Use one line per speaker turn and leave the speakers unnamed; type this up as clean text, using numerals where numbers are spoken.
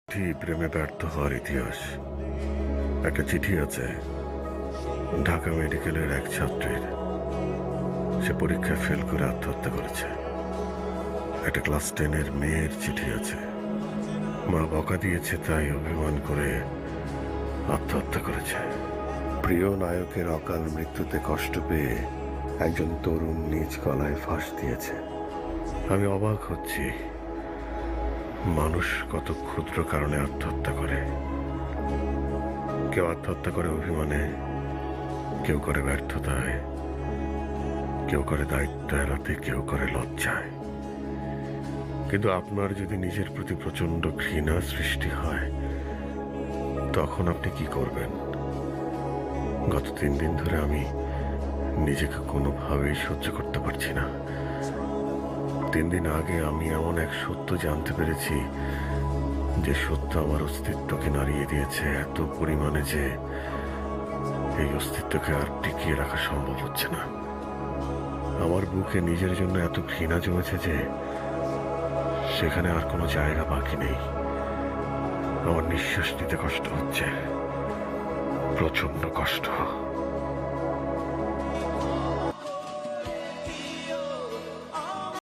প্রেমে ব্যর্থ হওয়ার ইতিহাস। একটা চিঠি আছে ঢাকা মেডিকেলের এক ছাত্রীর। সে পরীক্ষায় ফেল করে আত্মহত্যা করেছে। একটা ক্লাস 10-এর মেয়ের চিঠি আছে। মা বকা দিয়েছে তাই অভিমান করে আত্মহত্যা করেছে। প্রিয় নায়কের অকাল মৃত্যুতে কষ্ট পেয়ে একজন তরুণ নিজ গলায় ফাঁস দিয়েছে। আমি অবাক হচ্ছি, মানুষ কত ক্ষুদ্র কারণে আত্মহত্যা করে। কেউ আত্মহত্যা করে অভিমানে, কেউ করে ব্যর্থতায়, কেউ করে দায়িত্ব এড়াতে, কেউ করে লজ্জায়। কিন্তু আপনার যদি নিজের প্রতি প্রচন্ড ঘৃণা সৃষ্টি হয়, তখন আপনি কি করবেন? গত 3 দিন ধরে আমি নিজেকে কোনোভাবেই সহ্য করতে পারছি না। 3 দিন আগে আমি এমন এক সত্য জানতে পেরেছি, যে সত্য আমার অস্তিত্বকে নাড়িয়ে দিয়েছে এত পরিমাণে যে এই অস্তিত্বকে আর টিকিয়ে রাখা সম্ভব হচ্ছে না। আমার বুকে নিজের জন্য এত ঘৃণা জমেছে যে সেখানে আর কোনো জায়গা বাকি নেই। আমার নিঃশ্বাস নিতে কষ্ট হচ্ছে, প্রচন্ড কষ্ট।